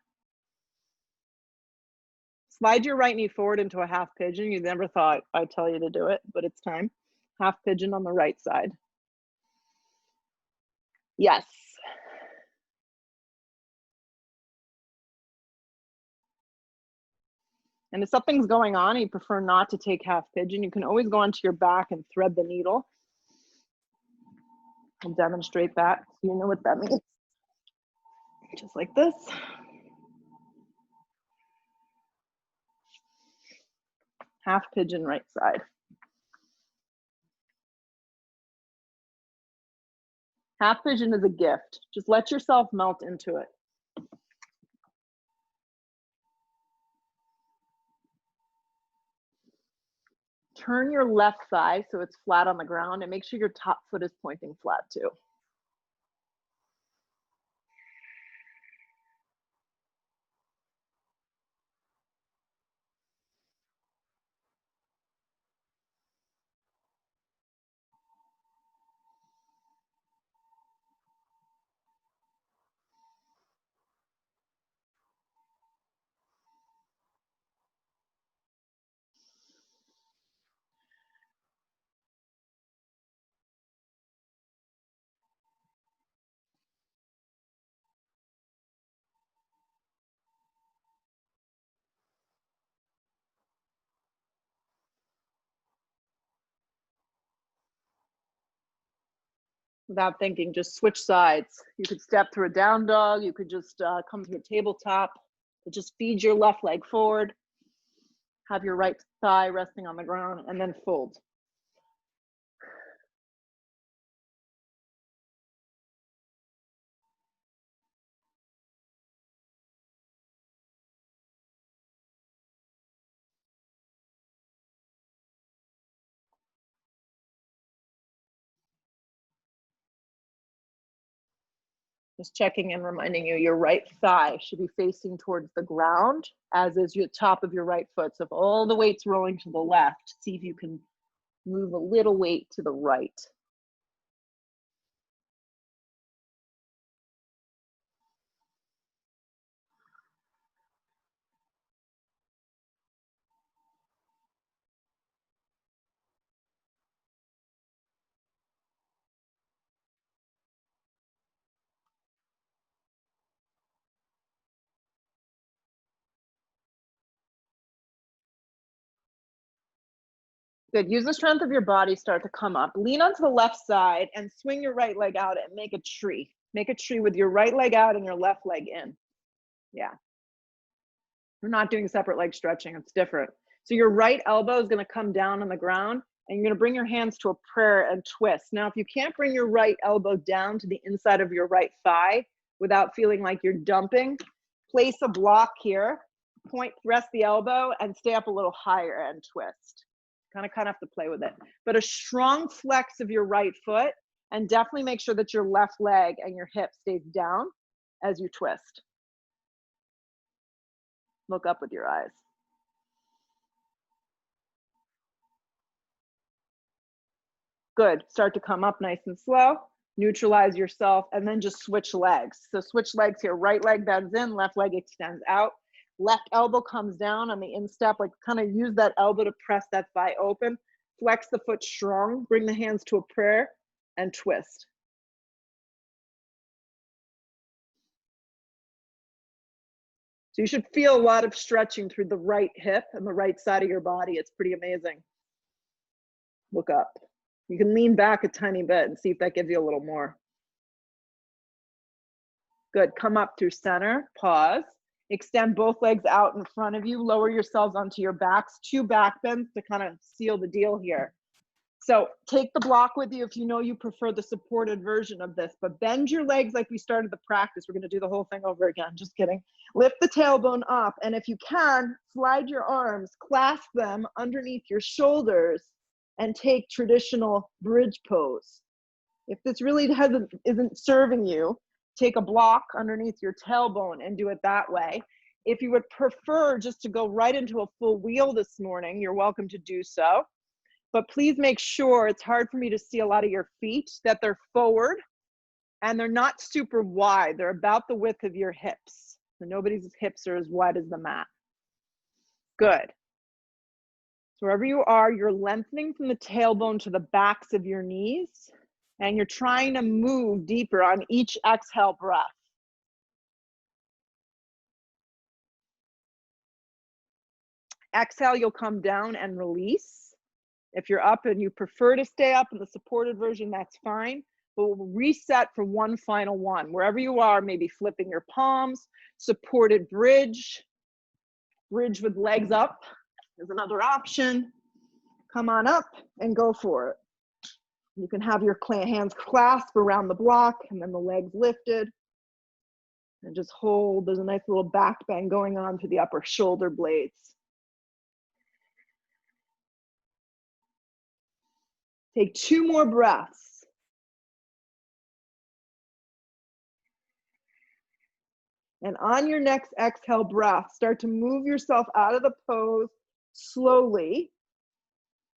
[SPEAKER 1] Slide your right knee forward into a half pigeon. You never thought I'd tell you to do it, but it's time. Half pigeon on the right side. Yes. And if something's going on and you prefer not to take half pigeon, you can always go onto your back and thread the needle. I'll demonstrate that so you know what that means. Just like this. Half pigeon right side. Half pigeon is a gift. Just let yourself melt into it. Turn your left thigh so it's flat on the ground, and make sure your top foot is pointing flat too. Without thinking, just switch sides. You could step through a down dog. You could just come to the tabletop. Just feed your left leg forward. Have your right thigh resting on the ground, and then fold. Just checking and reminding you, your right thigh should be facing towards the ground, as is your top of your right foot. So if all the weight's rolling to the left, see if you can move a little weight to the right. Good. Use the strength of your body, start to come up. Lean onto the left side and swing your right leg out and make a tree. Make a tree with your right leg out and your left leg in. Yeah. We're not doing separate leg stretching. It's different. So your right elbow is going to come down on the ground and you're going to bring your hands to a prayer and twist. Now, if you can't bring your right elbow down to the inside of your right thigh without feeling like you're dumping, place a block here, point, rest the elbow and stay up a little higher and twist. Kind of have to play with it. But a strong flex of your right foot and definitely make sure that your left leg and your hip stays down as you twist. Look up with your eyes. Good. Start to come up nice and slow. Neutralize yourself and then just switch legs. So switch legs here. Right leg bends in, left leg extends out. Left elbow comes down on the instep, like kind of use that elbow to press that thigh open. Flex the foot strong. Bring the hands to a prayer and twist. So you should feel a lot of stretching through the right hip and the right side of your body. It's pretty amazing. Look up. You can lean back a tiny bit and see if that gives you a little more. Good. Come up through center. Pause. Extend both legs out in front of you. Lower yourselves onto your backs. 2 back bends to kind of seal the deal here. So take the block with you if you know you prefer the supported version of this, but bend your legs like we started the practice. We're going to do the whole thing over again. Just kidding. Lift the tailbone up, and if you can, slide your arms, clasp them underneath your shoulders, and take traditional bridge pose. If this really isn't serving you, take a block underneath your tailbone and do it that way. If you would prefer just to go right into a full wheel this morning, you're welcome to do so. But please make sure, it's hard for me to see a lot of your feet, that they're forward and they're not super wide. They're about the width of your hips. So nobody's hips are as wide as the mat. Good. So wherever you are, you're lengthening from the tailbone to the backs of your knees, and you're trying to move deeper on each exhale breath. Exhale, you'll come down and release. If you're up and you prefer to stay up in the supported version, that's fine. But we'll reset for one final one. Wherever you are, maybe flipping your palms, supported bridge, bridge with legs up is another option. Come on up and go for it. You can have your hands clasped around the block and then the legs lifted. And just hold. There's a nice little back bend going on through the upper shoulder blades. Take 2 more breaths. And on your next exhale breath, start to move yourself out of the pose slowly.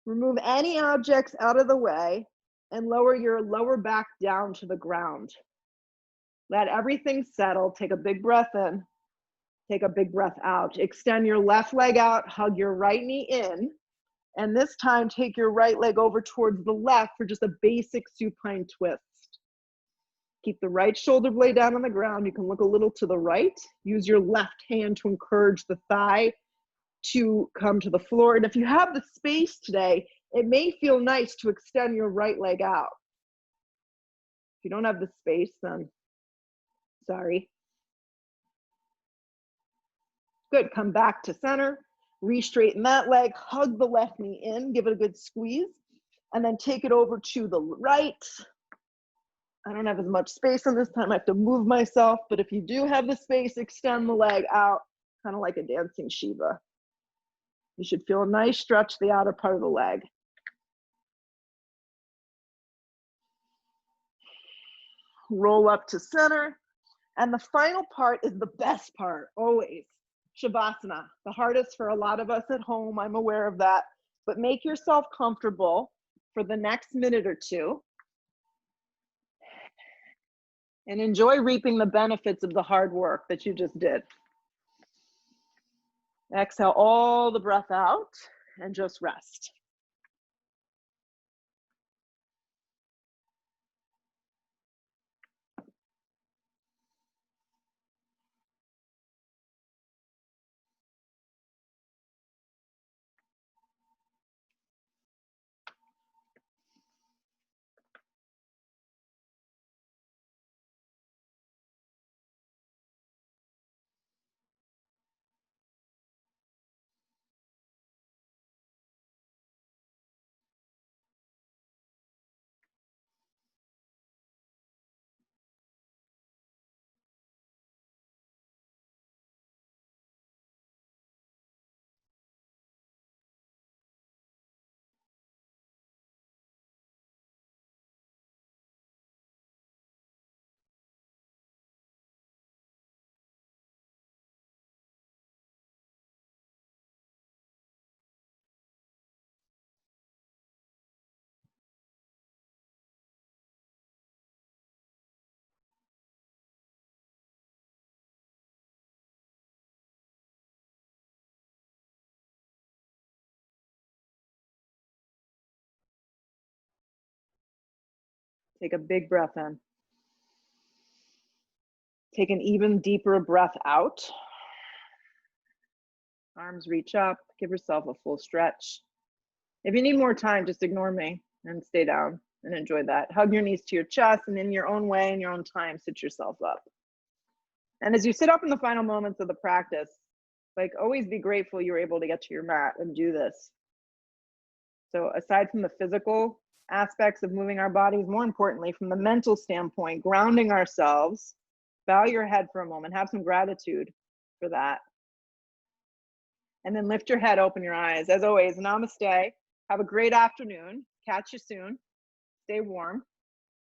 [SPEAKER 1] Remove any objects out of the way and lower your lower back down to the ground. Let everything settle. Take a big breath in. Take a big breath out. Extend your left leg out, hug your right knee in. And this time, take your right leg over towards the left for just a basic supine twist. Keep the right shoulder blade down on the ground. You can look a little to the right. Use your left hand to encourage the thigh to come to the floor. And if you have the space today, it may feel nice to extend your right leg out. If you don't have the space, then sorry. Good. Come back to center. Re-straighten that leg. Hug the left knee in. Give it a good squeeze. And then take it over to the right. I don't have as much space on this time. I have to move myself. But if you do have the space, extend the leg out, kind of like a dancing Shiva. You should feel a nice stretch the outer part of the leg. Roll up to center. And the final part is the best part, always. Shavasana, the hardest for a lot of us at home. I'm aware of that. But make yourself comfortable for the next minute or two. And enjoy reaping the benefits of the hard work that you just did. Exhale all the breath out and just rest. Take a big breath in. Take an even deeper breath out. Arms reach up, give yourself a full stretch. If you need more time, just ignore me and stay down and enjoy that. Hug your knees to your chest, and in your own way, in your own time, sit yourself up. And as you sit up in the final moments of the practice, like, always be grateful you were able to get to your mat and do this. So aside from the physical aspects of moving our bodies, more importantly, from the mental standpoint, grounding ourselves, bow your head for a moment, have some gratitude for that. And then lift your head, open your eyes. As always, namaste. Have a great afternoon. Catch you soon. Stay warm.